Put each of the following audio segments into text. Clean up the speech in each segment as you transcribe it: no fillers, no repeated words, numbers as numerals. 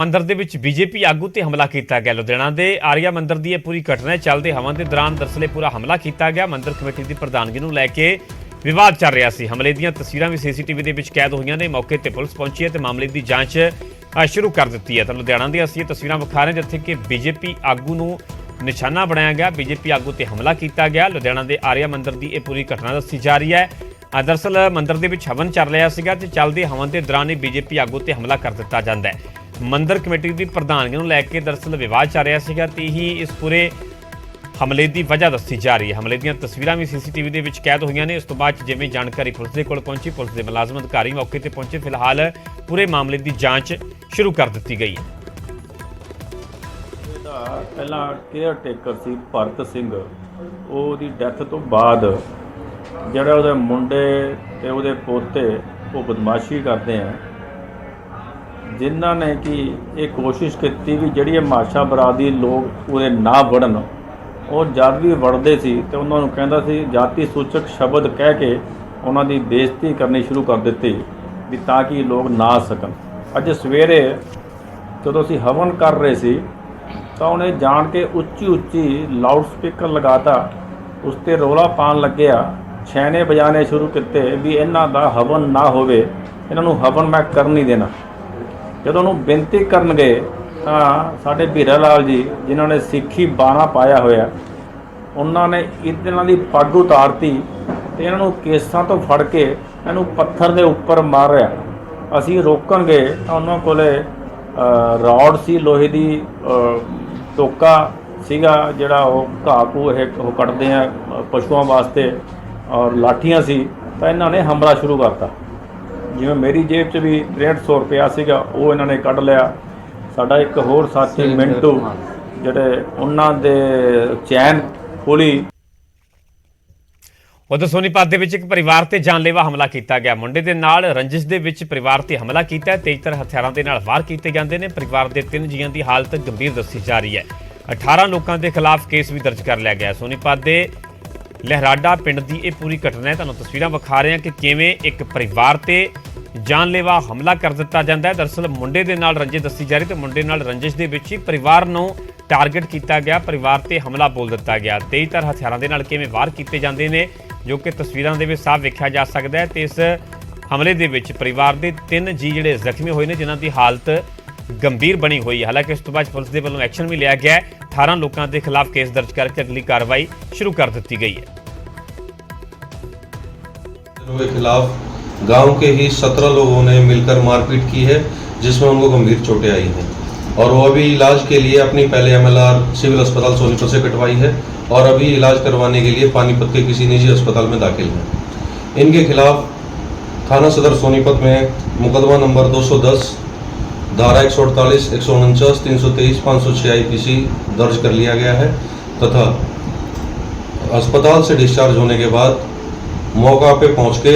ਮੰਦਰ ਦੇ ਵਿੱਚ ਬੀਜੇਪੀ ਆਗੂ ਤੇ ਹਮਲਾ ਕੀਤਾ ਗਿਆ। ਲੁਧਿਆਣਾ ਦੇ ਆਰੀਆ ਮੰਦਰ ਦੀ ਇਹ ਪੂਰੀ ਘਟਨਾ ਚੱਲਦੇ ਹਵਾਂ ਦੇ ਦੌਰਾਨ ਦਰਅਸਲ ਪੂਰਾ ਹਮਲਾ ਕੀਤਾ ਗਿਆ। ਮੰਦਰ ਕਮੇਟੀ ਦੀ ਪ੍ਰਧਾਨਗੀ ਨੂੰ ਲੈ ਕੇ ਵਿਵਾਦ ਚੱਲ ਰਿਹਾ ਸੀ। ਹਮਲੇ ਦੀਆਂ ਤਸਵੀਰਾਂ ਵੀ ਸੀਸੀਟੀਵੀ ਦੇ ਵਿੱਚ ਕੈਦ ਹੋਈਆਂ ਨੇ। ਮੌਕੇ ਤੇ ਪੁਲਿਸ ਪਹੁੰਚੀ ਹੈ ਤੇ ਮਾਮਲੇ ਦੀ ਜਾਂਚ ਸ਼ੁਰੂ ਕਰ ਦਿੱਤੀ ਹੈ। ਤਾਂ ਲੁਧਿਆਣਾ ਦੀਆਂ ਅਸੀਂ ਇਹ ਤਸਵੀਰਾਂ ਵਿਖਾ ਰਹੇ ਜਿੱਥੇ ਕਿ ਬੀਜੇਪੀ ਆਗੂ ਨੂੰ ਨਿਸ਼ਾਨਾ ਬਣਾਇਆ ਗਿਆ, ਬੀਜੇਪੀ ਆਗੂ ਤੇ ਹਮਲਾ ਕੀਤਾ ਗਿਆ। ਲੁਧਿਆਣਾ ਦੇ ਆਰੀਆ ਮੰਦਰ ਦੀ ਇਹ ਪੂਰੀ ਘਟਨਾ ਦੱਸੀ ਜਾ ਰਹੀ ਹੈ। ਦਰਅਸਲ ਮੰਦਰ ਦੇ ਵਿੱਚ ਹਵਨ ਚੱਲ ਰਿਹਾ ਸੀਗਾ ਤੇ ਚੱਲਦੇ ਹਵਨ ਦੇ ਦੌਰਾਨ ਹੀ ਬੀਜੇਪੀ ਆਗੂ ਤੇ ਹਮਲਾ ਕਰ ਦਿੱਤਾ ਜਾਂਦਾ ਹੈ। ਮੰਦਰ ਕਮੇਟੀ ਦੀ ਪ੍ਰਧਾਨਗੀ ਨੂੰ ਲੈ ਕੇ ਦਰਅਸਲ ਵਿਵਾਦ ਚੱਲ ਰਿਹਾ ਸੀਗਾ ਤੇ ਹੀ ਇਸ ਪੂਰੇ ਹਮਲੇ ਦੀ ਵਜ੍ਹਾ ਦੱਸੀ ਜਾ ਰਹੀ ਹੈ। ਹਮਲੇ ਦੀਆਂ ਤਸਵੀਰਾਂ ਵੀ ਸੀਸੀਟੀਵੀ ਦੇ ਵਿੱਚ ਕੈਦ ਹੋਈਆਂ ਨੇ। ਇਸ ਤੋਂ ਬਾਅਦ ਜਿਵੇਂ ਜਾਣਕਾਰੀ ਪੁਲਿਸ ਦੇ ਕੋਲ ਪਹੁੰਚੀ, ਪੁਲਿਸ ਦੇ ਮੁਲਾਜ਼ਮ ਅਧਿਕਾਰੀ ਮੌਕੇ ਤੇ ਪਹੁੰਚੇ। ਫਿਲਹਾਲ ਪੂਰੇ ਮਾਮਲੇ ਦੀ ਜਾਂਚ ਸ਼ੁਰੂ ਕਰ ਦਿੱਤੀ ਗਈ ਹੈ। ਇਹਦਾ ਪਹਿਲਾਂ ਕੇਅਰ ਟੇਕਰ ਸੀ ਭਰਤ ਸਿੰਘ, ਉਹਦੀ ਡੈਥ ਤੋਂ ਬਾਅਦ ਜਿਹੜਾ ਉਹਦੇ ਮੁੰਡੇ ਤੇ ਉਹਦੇ ਪੋਤੇ ਉਹ ਬਦਮਾਸ਼ੀ ਕਰਦੇ ਆ, ਜਿਨ੍ਹਾਂ ਨੇ ਕਿ ਇਹ ਕੋਸ਼ਿਸ਼ ਕੀਤੀ ਵੀ ਜਿਹੜੀ ਇਹ ਮਾਸ਼ਾ ਬਰਾਦਰੀ ਲੋਕ ਉਹਦੇ ਨਾ ਵੜਨ। ਉਹ ਜਦ ਵੀ ਵੜਦੇ ਸੀ ਤੇ ਉਹਨਾਂ ਨੂੰ ਕਹਿੰਦਾ ਸੀ ਜਾਤੀ ਸੂਚਕ ਸ਼ਬਦ ਕਹਿ ਕੇ ਉਹਨਾਂ ਦੀ ਬੇਇੱਜ਼ਤੀ ਕਰਨੀ ਸ਼ੁਰੂ ਕਰ ਦਿੱਤੀ ਵੀ ਤਾਂ ਕਿ ਲੋਕ ਨਾ ਆ ਸਕਣ। ਅੱਜ ਸਵੇਰੇ ਜਦੋਂ ਅਸੀਂ ਹਵਨ ਕਰ ਰਹੇ ਸੀ ਤਾਂ ਉਹਨੇ ਜਾਣ ਕੇ ਉੱਚੀ ਉੱਚੀ ਲਾਊਡ ਸਪੀਕਰ ਲਗਾਤਾ, ਉਸ 'ਤੇ ਰੌਲਾ ਪਾਉਣ ਲੱਗਿਆ, ਛੈਣੇ ਵਜਾਣੇ ਸ਼ੁਰੂ ਕੀਤੇ ਵੀ ਇਹਨਾਂ ਦਾ ਹਵਨ ਨਾ ਹੋਵੇ, ਇਹਨਾਂ ਨੂੰ ਹਵਨ ਮੈਂ ਕਰ ਨਹੀਂ ਦੇਣਾ। ਜਦੋਂ ਉਹਨੂੰ ਬੇਨਤੀ ਕਰਨ ਗਏ ਤਾਂ ਸਾਡੇ ਵੀਰਾ ਲਾਲ ਜੀ ਜਿਨ੍ਹਾਂ ਨੇ ਸਿੱਖੀ ਬਾਣਾ ਪਾਇਆ ਹੋਇਆ, ਉਹਨਾਂ ਨੇ ਇਹਨਾਂ ਦੀ ਪੱਗ ਉਤਾਰਤੀ ਤੇ ਇਹਨਾਂ ਨੂੰ ਕੇਸਾਂ ਤੋਂ ਫੜ ਕੇ ਇਹਨੂੰ ਪੱਥਰ ਦੇ ਉੱਪਰ ਮਾਰਿਆ। ਅਸੀਂ ਰੋਕਣ ਗਏ ਤਾਂ ਉਹਨਾਂ ਕੋਲੇ ਰੌਡ ਸੀ, ਲੋਹੇ ਦੀ ਟੋਕਾ ਸੀਗਾ ਜਿਹੜਾ ਉਹ ਘਾਹ ਘੂ ਉਹ ਕੱਟਦੇ ਆ ਪਸ਼ੂਆਂ ਵਾਸਤੇ, ਔਰ ਲਾਠੀਆਂ ਸੀ। ਤਾਂ ਇਹਨਾਂ ਨੇ ਹਮਲਾ ਸ਼ੁਰੂ ਕਰਤਾ। ਜਿਵੇਂ ਮੇਰੀ ਜੇਬ 'ਚ ਵੀ 6300 ਰੁਪਇਆ ਸੀਗਾ, ਉਹ ਇਹਨਾਂ ਨੇ ਕੱਢ ਲਿਆ। ਸਾਡਾ ਇੱਕ ਹੋਰ ਸਾਥੀ ਮਿੰਟੂ, ਜਿਹੜੇ ਉਹਨਾਂ ਦੇ ਚੈਨ ਖੋਲੀ। ਉਧਰ ਸੋਨੀਪਤ ਦੇ ਵਿੱਚ ਇੱਕ ਪਰਿਵਾਰ ਤੇ ਜਾਨਲੇਵਾ ਹਮਲਾ ਕੀਤਾ ਗਿਆ। ਮੁੰਡੇ ਦੇ ਨਾਲ ਰੰਜਿਸ਼ ਦੇ ਵਿੱਚ ਪਰਿਵਾਰ ਤੇ ਹਮਲਾ ਕੀਤਾ ਹੈ। ਤੇਜ਼ਧਾਰ ਹਥਿਆਰਾਂ ਦੇ ਨਾਲ ਵਾਰ ਕੀਤੇ ਜਾਂਦੇ ਨੇ। ਪਰਿਵਾਰ ਦੇ 3 ਜੀਆਂ ਦੀ ਹਾਲਤ ਗੰਭੀਰ ਦੱਸੀ ਜਾ ਰਹੀ ਹੈ। 18 ਲੋਕਾਂ ਦੇ ਖਿਲਾਫ ਕੇਸ ਵੀ ਦਰਜ ਕਰ ਲਿਆ ਗਿਆ। ਸੋਨੀਪਤ ਦੇ ਲਹਿਰਾਡਾ ਪਿੰਡ ਦੀ ਇਹ ਪੂਰੀ ਘਟਨਾ ਹੈ। ਤੁਹਾਨੂੰ ਤਸਵੀਰਾਂ ਵਿਖਾ ਰਹੇ ਹਾਂ ਕਿ ਕਿਵੇਂ ਇੱਕ ਪਰਿਵਾਰ ਤੇ ਜਾਨਲੇਵਾ ਹਮਲਾ ਕਰ ਦਿੱਤਾ ਜਾਂਦਾ ਹੈ। ਦਰਅਸਲ ਮੁੰਡੇ ਦੇ ਨਾਲ ਰੰਜਿਸ਼ ਦੱਸੀ ਜਾ ਰਹੀ ਤੇ ਮੁੰਡੇ ਨਾਲ ਰੰਜਿਸ਼ ਦੇ ਵਿੱਚ ਹੀ ਪਰਿਵਾਰ ਨੂੰ ਟਾਰਗੇਟ ਕੀਤਾ ਗਿਆ, ਪਰਿਵਾਰ ਤੇ ਹਮਲਾ ਬੋਲ ਦਿੱਤਾ ਗਿਆ। ਤੇਜ਼ਧਾਰ ਹਥਿਆਰਾਂ ਦੇ ਨਾਲ ਕਿਵੇਂ ਵਾਰ ਕੀਤੇ ਜਾਂਦੇ ਨੇ ਜੋ ਕਿ ਤਸਵੀਰਾਂ ਦੇ ਵਿੱਚ ਸਾਫ਼ ਵੇਖਿਆ ਜਾ ਸਕਦਾ ਹੈ। ਤੇ ਇਸ ਹਮਲੇ ਦੇ ਵਿੱਚ ਪਰਿਵਾਰ ਦੇ 3 ਜੀ ਜਿਹੜੇ ਜ਼ਖਮੀ ਹੋਏ ਨੇ, ਜਿਨ੍ਹਾਂ ਦੀ ਹਾਲਤ ਗੰਭੀਰ ਬਣੀ ਹੋਈ ਹੈ। ਹਾਲਾਂਕਿ ਇਸ ਤੋਂ ਬਾਅਦ ਪੁਲਿਸ ਦੇ ਵੱਲੋਂ ਐਕਸ਼ਨ ਵੀ ਲਿਆ ਗਿਆ ਹੈ। 18 ਲੋਕਾਂ ਦੇ ਖਿਲਾਫ ਕੇਸ ਦਰਜ ਕਰਕੇ ਅਗਲੀ कार्रवाई शुरू कर दी गई है। के खिलाफ गांव के ही 17 लोगों ने मिलकर मारपीट की है, जिसमें उनको गंभीर चोटें आई हैं और वो अभी इलाज के लिए अपनी पहले MLR सिविल अस्पताल सोनीपत से कटवाई है और अभी इलाज करवाने के लिए पानीपत के किसी निजी अस्पताल में दाखिल है। इनके खिलाफ थाना सदर सोनीपत में मुकदमा नंबर 210 धारा 148, 149, 323, 506 IPC दर्ज कर लिया गया है तथा अस्पताल से डिस्चार्ज होने के बाद मौका पे पहुंच के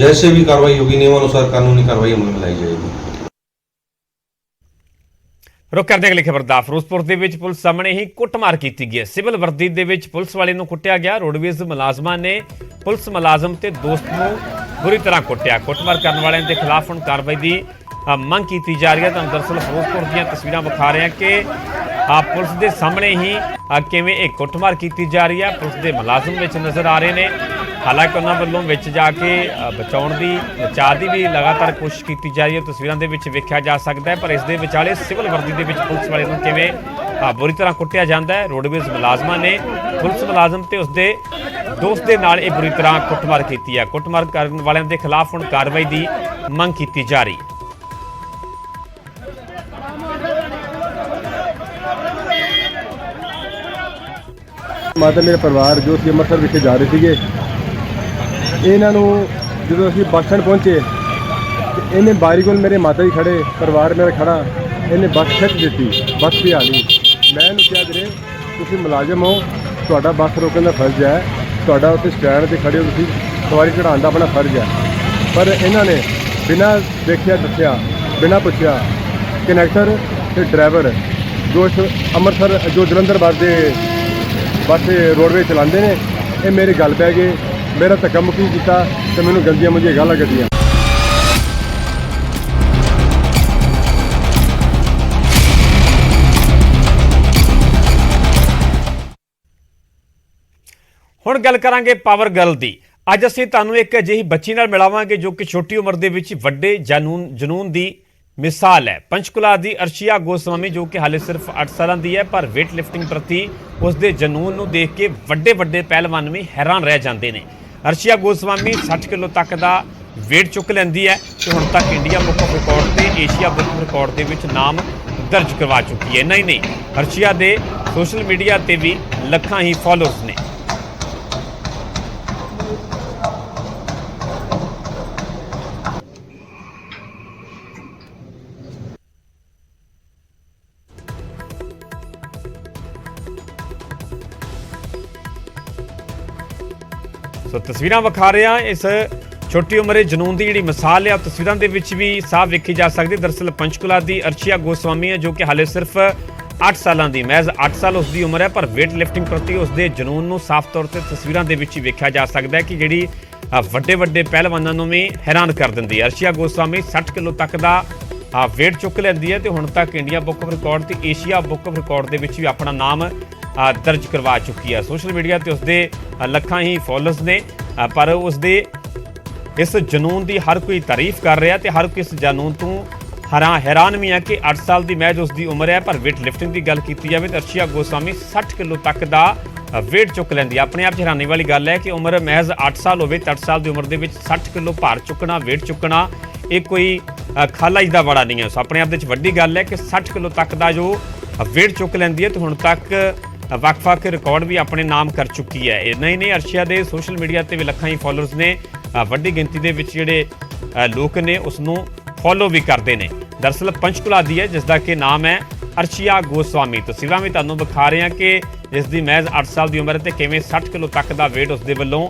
जैसे भी कार्रवाई होगी नियमानुसार कानूनी कार्रवाई अमल में लाई जाएगी। रुख करते अगली खबर दा। फिरोजपुर ਦੇ ਵਿੱਚ ਪੁਲਿਸ ਸਾਹਮਣੇ ਹੀ ਕੁੱਟਮਾਰ ਕੀਤੀ ਗਈ। ਸਿਵਲ ਵਰਦੀ ਦੇ ਵਿੱਚ ਪੁਲਿਸ ਵਾਲੇ ਨੂੰ ਕੁੱਟਿਆ ਗਿਆ। ਰੋਡਵੇਜ਼ ਮੁਲਾਜ਼ਮਾਂ ਨੇ ਪੁਲਿਸ ਮੁਲਾਜ਼ਮ ਤੇ ਦੋਸਤ ਨੂੰ ਬੁਰੀ ਤਰ੍ਹਾਂ ਕੁੱਟਿਆ। ਕੁੱਟਮਾਰ ਕਰਨ ਵਾਲਿਆਂ ਦੇ ਖਿਲਾਫ ਹੁਣ ਕਾਰਵਾਈ ਦੀ ਮੰਗ ਕੀਤੀ ਜਾ ਰਹੀ ਹੈ। ਤੁਹਾਨੂੰ ਦਰਅਸਲ ਫਿਰੋਜ਼ਪੁਰ ਦੀਆਂ ਤਸਵੀਰਾਂ ਵਿਖਾ ਰਹੇ ਹਾਂ ਕਿ ਪੁਲਿਸ ਦੇ ਸਾਹਮਣੇ ਹੀ ਕਿਵੇਂ ਇਹ ਕੁੱਟਮਾਰ ਕੀਤੀ ਜਾ ਰਹੀ ਹੈ। ਪੁਲਿਸ ਦੇ ਮੁਲਾਜ਼ਮ ਵਿੱਚ ਨਜ਼ਰ ਆ ਰਹੇ ਨੇ। ਹਾਲਾਂਕਿ ਉਹਨਾਂ ਵੱਲੋਂ ਵਿੱਚ ਜਾ ਕੇ ਬਚਾਉਣ ਦੀ, ਬਚਾਅ ਦੀ ਵੀ ਲਗਾਤਾਰ ਕੋਸ਼ਿਸ਼ ਕੀਤੀ ਜਾ ਰਹੀ ਹੈ। ਤਸਵੀਰਾਂ ਦੇ ਵਿੱਚ ਵੇਖਿਆ ਜਾ ਸਕਦਾ ਹੈ। ਪਰ ਇਸ ਦੇ ਵਿਚਾਲੇ ਸਿਵਲ ਵਰਦੀ ਦੇ ਵਿੱਚ ਪੁਲਿਸ ਵਾਲੇ ਨੂੰ ਕਿਵੇਂ ਬੁਰੀ ਤਰ੍ਹਾਂ ਕੁੱਟਿਆ ਜਾਂਦਾ ਹੈ। ਰੋਡਵੇਜ਼ ਮੁਲਾਜ਼ਮਾਂ ਨੇ ਪੁਲਿਸ ਮੁਲਾਜ਼ਮ ਤੇ ਉਸਦੇ ਦੋਸਤ ਦੇ ਨਾਲ ਇਹ ਬੁਰੀ ਤਰ੍ਹਾਂ ਕੁੱਟਮਾਰ ਕੀਤੀ ਹੈ। ਕੁੱਟਮਾਰ ਕਰਨ ਵਾਲਿਆਂ ਦੇ ਖਿਲਾਫ ਹੁਣ ਕਾਰਵਾਈ ਦੀ ਮੰਗ ਕੀਤੀ ਜਾ ਰਹੀ ਹੈ। ਮਾਤਾ ਮੇਰੇ ਪਰਿਵਾਰ ਜੋ ਸੀ ਅੰਮ੍ਰਿਤਸਰ ਵਿਖੇ ਜਾ ਰਹੇ ਸੀਗੇ। ਇਹਨਾਂ ਨੂੰ ਜਦੋਂ ਅਸੀਂ ਬੱਸ ਸਟੈਂਡ ਪਹੁੰਚੇ ਤੇ ਇਹਨੇ ਬਾਰੀ ਕੋਲ ਮੇਰੇ ਮਾਤਾ ਜੀ ਖੜੇ, ਪਰਿਵਾਰ ਮੇਰਾ ਖੜਾ, ਇਹਨੇ ਬੱਸ ਖਿੱਚ ਦਿੱਤੀ, ਬੱਸ ਭਜਾ ਲਈ। ਮੈਂ ਇਹਨੂੰ ਕਿਹਾ ਵੀਰੇ ਤੁਸੀਂ ਮੁਲਾਜ਼ਮ ਹੋ, ਤੁਹਾਡਾ ਬੱਸ ਰੋਕਣ ਦਾ ਫਰਜ਼ ਹੈ, ਤੁਹਾਡਾ ਉੱਥੇ ਸਟੈਂਡ 'ਤੇ ਖੜੇ ਹੋ, ਤੁਸੀਂ ਸਵਾਰੀ ਚੜ੍ਹਾਉਣ ਦਾ ਆਪਣਾ ਫਰਜ਼ ਹੈ। ਪਰ ਇਹਨਾਂ ਨੇ ਬਿਨਾਂ ਦੇਖਿਆ ਦੱਸਿਆ, ਬਿਨਾਂ ਪੁੱਛਿਆ ਕੰਡਕਟਰ ਤੇ ਡਰਾਈਵਰ ਜੋ ਅੰਮ੍ਰਿਤਸਰ ਜੋ ਜਲੰਧਰ ਬੱਸ ਰੋਡਵੇਜ਼ ਚਲਾਉਂਦੇ ਨੇ, ਇਹ ਮੇਰੇ ਗੱਲ ਪੈ ਗਏ, ਮੇਰਾ ਧੱਕਾ ਮੁੱਕੀ ਕੀਤਾ ਤੇ ਮੈਨੂੰ ਗੰਦੀਆਂ ਮੁੰਦੀਆਂ ਗਾਲਾਂ ਕੱਢੀਆਂ। ਹੁਣ ਗੱਲ ਕਰਾਂਗੇ ਪਾਵਰ ਗਰਲ ਦੀ। ਅੱਜ ਅਸੀਂ ਤੁਹਾਨੂੰ ਇੱਕ ਅਜਿਹੀ ਬੱਚੀ ਨਾਲ ਮਿਲਾਵਾਂਗੇ ਜੋ ਕਿ ਛੋਟੀ ਉਮਰ ਦੇ ਵਿੱਚ ਵੱਡੇ ਜਨੂਨ ਦੀ ਮਿਸਾਲ ਹੈ। ਪੰਚਕੁਲਾ ਦੀ ਅਰਸ਼ੀਆ ਗੋਸਵਾਮੀ ਜੋ ਕਿ ਹਾਲੇ ਸਿਰਫ 8 ਸਾਲਾਂ ਦੀ ਹੈ, ਪਰ ਵੇਟ ਲਿਫਟਿੰਗ ਪ੍ਰਤੀ ਉਸ ਦੇ ਜਨੂਨ ਨੂੰ ਦੇਖ ਕੇ ਵੱਡੇ ਪਹਿਲਵਾਨ ਵੀ ਹੈਰਾਨ ਰਹਿ ਜਾਂਦੇ ਨੇ। ਅਰਸ਼ੀਆ ਗੋਸਵਾਮੀ 60 ਕਿਲੋ ਤੱਕ ਦਾ ਵੇਟ ਚੁੱਕ ਲੈਂਦੀ ਹੈ ਤੇ ਹੁਣ ਤੱਕ ਇੰਡੀਆ ਬੁੱਕ ਆਫ ਰਿਕਾਰਡ ਤੇ ਏਸ਼ੀਆ ਬੁੱਕ ਆਫ ਰਿਕਾਰਡ ਦੇ ਵਿੱਚ ਨਾਮ ਦਰਜ ਕਰਵਾ ਚੁੱਕੀ ਹੈ। ਨਹੀਂ ਅਰਸ਼ੀਆ ਦੇ ਸੋਸ਼ਲ ਮੀਡੀਆ ਤੇ ਵੀ ਲੱਖਾਂ ਹੀ ਫਾਲੋਅਰਸ ਨੇ। ਸੋ ਤਸਵੀਰਾਂ ਵਿਖਾ ਰਹੇ ਹਾਂ ਇਸ ਛੋਟੀ ਉਮਰੇ ਜਨੂਨ ਦੀ ਜਿਹੜੀ ਮਿਸਾਲ ਹੈ, ਤਸਵੀਰਾਂ ਦੇ ਵਿੱਚ ਵੀ ਸਾਫ਼ ਵੇਖੀ ਜਾ ਸਕਦੀ। ਦਰਅਸਲ ਪੰਚਕੁਲਾ ਦੀ ਅਰਸ਼ੀਆ ਗੋਸਵਾਮੀ ਹੈ ਜੋ ਕਿ ਹਾਲੇ ਸਿਰਫ 8 ਸਾਲਾਂ ਦੀ, ਮਹਿਜ਼ 8 ਸਾਲ ਉਸ ਦੀ ਉਮਰ ਹੈ, ਪਰ ਵੇਟ ਲਿਫਟਿੰਗ ਪ੍ਰਤੀ ਉਸ ਦੇ ਜਨੂਨ ਨੂੰ ਸਾਫ਼ ਤੌਰ ਤੇ ਤਸਵੀਰਾਂ ਦੇ ਵਿੱਚ ਹੀ ਵੇਖਿਆ ਜਾ ਸਕਦਾ ਹੈ ਕਿ ਜਿਹੜੀ ਵੱਡੇ ਪਹਿਲਵਾਨਾਂ ਨੂੰ ਵੀ ਹੈਰਾਨ ਕਰ ਦਿੰਦੀ ਹੈ। ਅਰਸ਼ੀਆ ਗੋਸਵਾਮੀ 60 ਕਿਲੋ ਤੱਕ ਦਾ ਵੇਟ ਚੁੱਕ ਲੈਂਦੀ ਹੈ ਤੇ ਹੁਣ ਤੱਕ ਇੰਡੀਆ ਬੁੱਕ ਆਫ ਰਿਕਾਰਡ ਤੇ ਏਸ਼ੀਆ ਬੁੱਕ ਆਫ ਰਿਕਾਰਡ ਦੇ ਵਿੱਚ ਵੀ ਆਪਣਾ ਨਾਮ ਦਰਜ ਕਰਵਾ ਚੁੱਕੀ ਹੈ। ਸੋਸ਼ਲ ਮੀਡੀਆ ਤੇ ਉਸਦੇ ਲੱਖਾਂ ਹੀ ਫਾਲੋਅਰਸ ਨੇ, ਪਰ ਉਸਦੇ ਇਸ ਜਨੂਨ ਦੀ ਹਰ ਕੋਈ ਤਾਰੀਫ ਕਰ ਰਿਹਾ ਤੇ ਹਰ ਕੋਈ ਇਸ ਜਨੂਨ ਤੋਂ ਹੈਰਾਨ ਵੀ ਹੈ ਕਿ 8 ਸਾਲ ਦੀ ਮਹਿਜ਼ ਉਸ ਦੀ ਉਮਰ ਹੈ, ਪਰ ਵੇਟ ਲਿਫਟਿੰਗ ਦੀ ਗੱਲ ਕੀਤੀ ਜਾਵੇ ਤਾਂ ਅਰਸ਼ੀਆ ਗੋਸਵਾਮੀ 60 ਕਿਲੋ ਤੱਕ ਦਾ ਵੇਟ ਚੁੱਕ ਲੈਂਦੀ ਹੈ। ਆਪਣੇ ਆਪ 'ਚ ਹੈਰਾਨੀ ਵਾਲੀ ਗੱਲ ਹੈ ਕਿ ਉਮਰ ਮਹਿਜ਼ 8 ਸਾਲ ਹੋਵੇ ਤਾਂ 8 ਸਾਲ ਦੀ ਉਮਰ ਦੇ ਵਿੱਚ 60 ਕਿਲੋ ਭਾਰ ਚੁੱਕਣਾ, ਵੇਟ ਚੁੱਕਣਾ ਇਹ ਕੋਈ ਖਾਲਾ ਦਾ ਬੜਾ ਨਹੀਂ ਹੈ। ਸੋ ਆਪਣੇ ਆਪ ਦੇ ਵਿੱਚ ਵੱਡੀ ਗੱਲ ਹੈ ਕਿ 60 ਕਿਲੋ ਤੱਕ ਦਾ ਜੋ ਵੇਟ ਚੁੱਕ ਲੈਂਦੀ ਹੈ ਤੇ ਹੁਣ ਤੱਕ ਵੱਖ ਰਿਕਾਰਡ ਵੀ ਆਪਣੇ ਨਾਮ ਕਰ ਚੁੱਕੀ ਹੈ। ਇਹ ਨਹੀਂ ਅਰਸ਼ੀਆ ਦੇ ਸੋਸ਼ਲ ਮੀਡੀਆ ਤੇ ਵੀ ਲੱਖਾਂ ਹੀ ਫਾਲੋਅਰਸ ਨੇ, ਵੱਡੀ ਗਿਣਤੀ ਦੇ ਵਿੱਚ ਜਿਹੜੇ ਲੋਕ ਨੇ ਉਸ ਨੂੰ ਫੋਲੋ ਵੀ ਕਰਦੇ ਨੇ। ਦਰਅਸਲ ਪੰਚਕੁਲਾ ਦੀ ਹੈ ਜਿਸ ਦਾ ਕਿ ਨਾਮ ਹੈ ਅਰਸ਼ੀਆ ਗੋਸਵਾਮੀ। ਤਸਵੀਰਾਂ ਵੀ ਤੁਹਾਨੂੰ ਵਿਖਾ ਰਹੇ ਹਾਂ ਕਿ ਜਿਸ ਦੀ ਮਹਿਜ਼ 8 ਸਾਲ ਦੀ ਉਮਰ ਹੈ ਤੇ ਕਿਵੇਂ 60 ਕਿਲੋ ਤੱਕ ਦਾ ਵੇਟ ਉਸ ਦੇ ਵੱਲੋਂ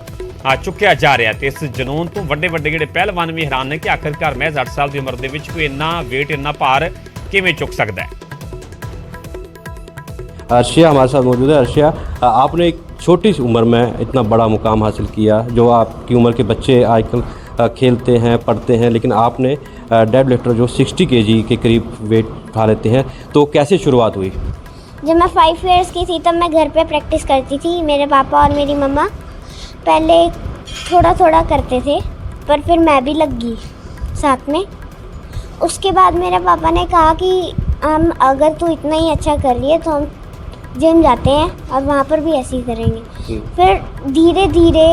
ਚੁੱਕਿਆ ਜਾ ਰਿਹਾ ਤੇ ਇਸ ਜਨੂਨ ਤੋਂ ਵੱਡੇ ਜਿਹੜੇ ਪਹਿਲਵਾਨ ਵੀ ਹੈਰਾਨ ਨੇ ਕਿ ਆਖਿਰਕਾਰ ਮਹਿਜ਼ 8 ਸਾਲ ਦੀ ਉਮਰ ਦੇ ਵਿੱਚ ਕੋਈ ਇੰਨਾ ਵੇਟ, ਇੰਨਾ ਭਾਰ ਕਿਵੇਂ चुक सकता है। अर्शिया हमारे साथ मौजूद है। अर्शिया, आपने एक छोटी सी उम्र में इतना बड़ा मुकाम हासिल किया, जो आपकी उम्र के बच्चे आजकल खेलते हैं, पढ़ते हैं, लेकिन आपने डेड लिफ्टर जो 60 kg के करीब वेट उठा लेते हैं, तो कैसे शुरुआत हुई? जब मैं 5 इयर्स की थी तब मैं घर पे प्रैक्टिस करती थी। मेरे पापा और मेरी मम्मा पहले थोड़ा करते थे, पर फिर मैं भी लग गई साथ में। उसके बाद मेरे पापा ने कहा कि हम अगर तू इतना ही अच्छा कर रही है तो हम जिम जाते हैं और वहाँ पर भी ऐसे ही करेंगे। फिर धीरे धीरे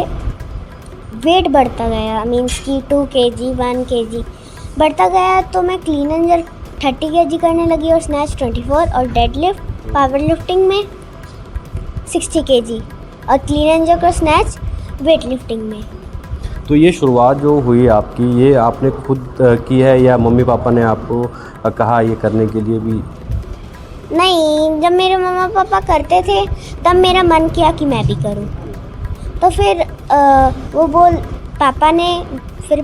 वेट बढ़ता गया, मीन्स कि 2 kg 1 kg बढ़ता गया। तो मैं क्लीन एंड जर्क 30 kg करने लगी और स्नैच 24 और डेड लिफ्ट पावर लिफ्टिंग में 60 kg और क्लीन एंड जर्क और स्नैच वेट लिफ्टिंग में। तो ये शुरुआत जो हुई आपकी, ये आपने खुद की है या मम्मी पापा ने आपको कहा ये करने के लिए भी? नहीं, जब मेरे मम्मा पापा करते थे तब मेरा मन किया कि मैं भी करूं। तो फिर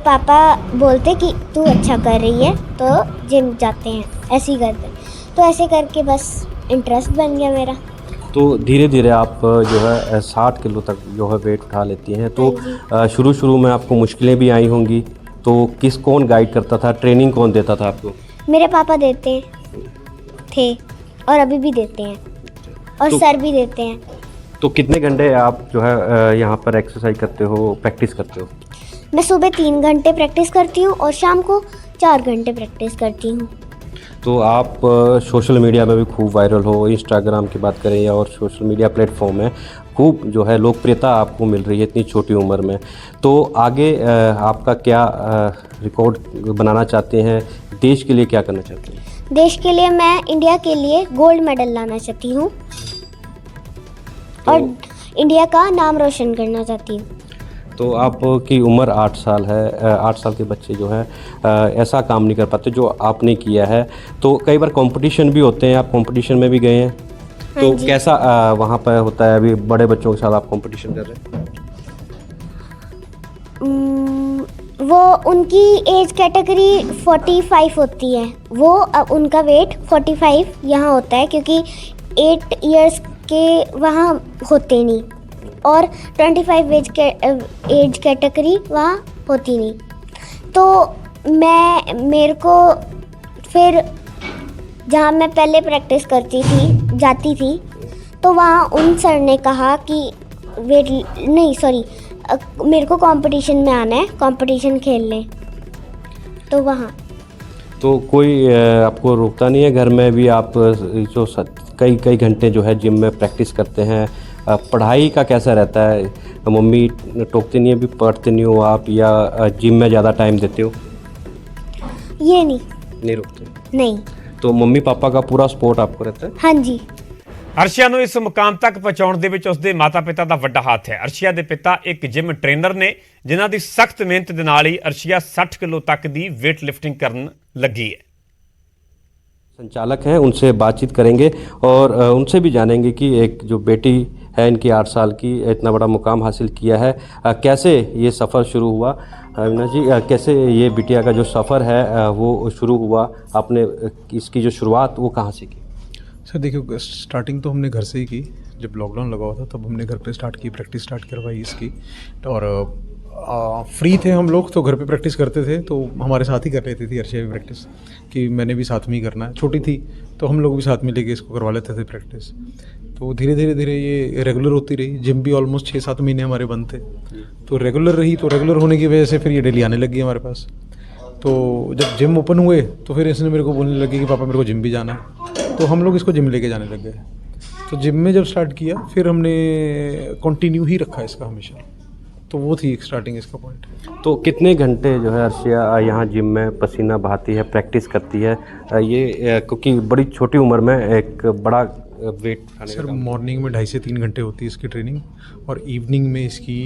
पापा बोलते कि तू अच्छा कर रही है तो जिम जाते हैं, ऐसे ही करते हैं। तो ऐसे करके बस इंटरेस्ट बन गया मेरा। तो धीरे धीरे आप जो है 60 किलो तक जो है वेट उठा लेती हैं। तो शुरू में आपको मुश्किलें भी आई होंगी, तो कौन गाइड करता था, ट्रेनिंग कौन देता था आपको? मेरे पापा देते थे और अभी भी देते हैं और तो, सर भी देते हैं। तो कितने घंटे आप जो है यहाँ पर एक्सरसाइज करते हो, प्रैक्टिस करते हो? मैं सुबह 3 घंटे प्रैक्टिस करती हूँ और शाम को 4 घंटे प्रैक्टिस करती हूँ। तो आप सोशल मीडिया में भी खूब वायरल हो, इंस्टाग्राम की बात करें या और सोशल मीडिया प्लेटफॉर्म में खूब जो है लोकप्रियता आपको मिल रही है इतनी छोटी उम्र में। तो आगे आपका क्या रिकॉर्ड बनाना चाहते हैं, देश के लिए क्या करना चाहते हैं? देश के लिए मैं इंडिया के लिए गोल्ड मेडल लाना चाहती हूँ और इंडिया का नाम रोशन करना चाहती हूँ। तो आपकी उम्र 8 साल है, 8 साल के बच्चे जो हैं ऐसा काम नहीं कर पाते जो आपने किया है। तो कई बार कंपटीशन भी होते हैं, आप कंपटीशन में भी गए हैं, तो कैसा वहाँ पर होता है? अभी बड़े बच्चों के साथ आप कंपटीशन कर रहे हैं? वो उनकी एज कैटेगरी 45 होती है, वो उनका वेट 45 यहाँ होता है क्योंकि 8 इयर्स के वहाँ होते नहीं और 25 एज कैटेगरी वहाँ होती नहीं। तो मेरे को फिर जहाँ मैं पहले प्रैक्टिस जाती थी, तो वहाँ उन सर ने कहा कि वेट नहीं सॉरी मेरे को कंपटीशन में आना है, कंपटीशन खेलने, तो वहाँ। तो कोई आपको रोकता नहीं है घर में भी? आप जो कई घंटे जो है जिम में प्रैक्टिस करते हैं, पढ़ाई का कैसा रहता है? मम्मी टोकती नहीं है, भी पढ़ते नहीं हो आप, या जिम में ज़्यादा टाइम देते हो? ये नहीं रोकते? नहीं। तो मम्मी पापा का पूरा सपोर्ट आपको रहता है? हाँ जी। ਅਰਸ਼ੀਆ ਨੂੰ ਇਸ ਮੁਕਾਮ ਤੱਕ ਪਹੁੰਚਾਉਣ ਦੇ ਵਿੱਚ ਉਸਦੇ ਮਾਤਾ-ਪਿਤਾ ਦਾ ਵੱਡਾ ਹੱਥ ਹੈ। ਅਰਸ਼ੀਆ ਦੇ ਪਿਤਾ ਇੱਕ ਜਿਮ ਟ੍ਰੇਨਰ ਨੇ ਜਿਨ੍ਹਾਂ ਦੀ ਸਖਤ ਮਿਹਨਤ ਦੇ ਨਾਲ ਹੀ ਅਰਸ਼ੀਆ 60 ਕਿਲੋ ਤੱਕ ਦੀ weight lifting ਕਰਨ ਲੱਗੀ ਹੈ। संचालक हैं, उनसे बातचीत करेंगे और उनसे भी जानेंगे कि एक जो बेटी है इनकी 8 साल की, इतना बड़ा मुकाम हासिल किया है, कैसे ये सफ़र शुरू हुआ। अविनाश जी, कैसे ये बिटिया का जो सफ़र है वो शुरू हुआ? आपने इसकी जो शुरुआत वो कहाँ से की? सर देखिए, स्टार्टिंग तो हमने घर से ही की। जब लॉकडाउन लगा हुआ था तब हमने घर पे स्टार्ट की, प्रैक्टिस स्टार्ट करवाई इसकी। और फ्री थे हम लोग तो घर पे प्रैक्टिस करते थे, तो हमारे साथ ही कर लेती थी अर्शिया भी प्रैक्टिस, कि मैंने भी साथ में ही करना है। छोटी थी तो हम लोग भी साथ में लेके इसको करवा लेते थे प्रैक्टिस। तो धीरे धीरे ये रेगुलर होती रही। जिम भी ऑलमोस्ट 6-7 महीने हमारे बंद थे, तो रेगुलर रही। तो रेगुलर होने की वजह से फिर ये डेली आने लगी हमारे पास। तो जब जिम ओपन हुए तो फिर इसने मेरे को बोलने लगी कि पापा मेरे को जिम भी जाना है, तो हम लोग इसको जिम लेके जाने लग गए। तो जिम में जब स्टार्ट किया फिर हमने कंटिन्यू ही रखा इसका हमेशा। तो वो थी स्टार्टिंग इसका पॉइंट। तो कितने घंटे जो है अर्शिया यहाँ जिम में पसीना बहाती है, प्रैक्टिस करती है? ये क्योंकि बड़ी छोटी उम्र में एक बड़ा वेट उठाने सर का काम। मॉर्निंग में 2.5 से 3 घंटे होती है इसकी ट्रेनिंग, और इवनिंग में इसकी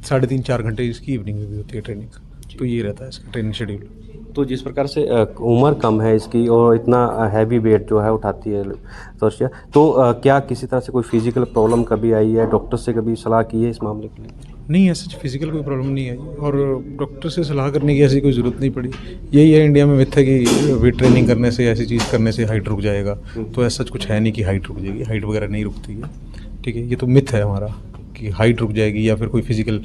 3.5-4 घंटे इसकी इवनिंग में भी होती है ट्रेनिंग। तो ये रहता है इसका ट्रेनिंग शेड्यूल। तो जिस प्रकार से उम्र कम है इसकी और इतना हैवी वेट जो है उठाती है तो अर्शिया, तो क्या किसी तरह से कोई फिजिकल प्रॉब्लम कभी आई है? डॉक्टर से कभी सलाह की है इस मामले के लिए? नहीं, ऐसा फिजिकल कोई प्रॉब्लम नहीं आई, और डॉक्टर से सलाह करने की ऐसी कोई ज़रूरत नहीं पड़ी। यही है इंडिया में मिथ है कि वेट ट्रेनिंग करने से, ऐसी चीज़ करने से हाइट रुक जाएगा। तो ऐसा कुछ है नहीं कि हाइट रुक जाएगी, हाइट वगैरह नहीं रुकती है। ठीक है, ये तो मिथ है हमारा कि हाइट रुक जाएगी या फिर कोई फिजिकल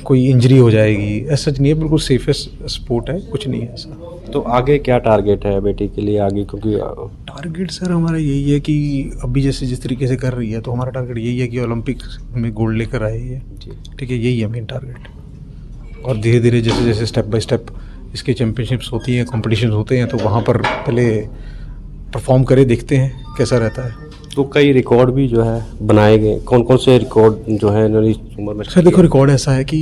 कोई इंजरी हो जाएगी, ऐसा नहीं है। बिल्कुल सेफेस्ट स्पोर्ट है, कुछ नहीं है ऐसा। तो आगे क्या टारगेट है बेटी के लिए आगे? क्योंकि टारगेट सर हमारा यही है कि अभी जैसे जिस तरीके से कर रही है, तो हमारा टारगेट यही है कि ओलंपिक में गोल्ड लेकर आए ये। ठीक है, यही है मेन टारगेट। और धीरे धीरे जैसे जैसे स्टेप बाय स्टेप इसकी चैम्पियनशिप्स होती हैं, कॉम्पिटिशन होते हैं, तो वहाँ पर पहले परफॉर्म करे, देखते हैं कैसा रहता है। तो कई रिकॉर्ड भी जो है बनाए गए, कौन कौन से रिकॉर्ड जो है इन्होंने इस उम्र में? सर देखो, रिकॉर्ड ऐसा है कि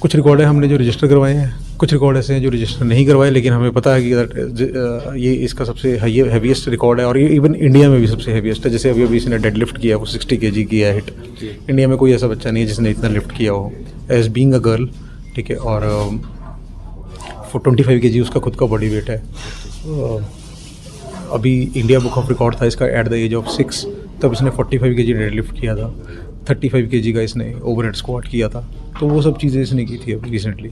कुछ रिकॉर्ड है हमने जो रजिस्टर करवाए हैं, कुछ रिकॉर्ड ऐसे हैं जो रजिस्टर नहीं करवाए, लेकिन हमें पता है कि ये इसका सबसे हैवीएस्ट रिकॉर्ड है, और ये इवन इंडिया में भी सबसे हैवीएस्ट है। जैसे अभी इसने डेड लिफ्ट किया, वो 60 kg किया हिट। इंडिया में कोई ऐसा बच्चा नहीं है जिसने इतना लिफ्ट किया हो एज बीइंग अ गर्ल। ठीक है, और 25 kg उसका खुद का बॉडी वेट है। अभी इंडिया बुक ऑफ रिकॉर्ड था इसका एट द एज ऑफ 6, तब इसने 45 kg डेड लिफ्ट किया था। 35 kg का इसने ओवरहेड स्क्वाट किया था। तो वो सब चीज़ें इसने की थी अभी रिसेंटली।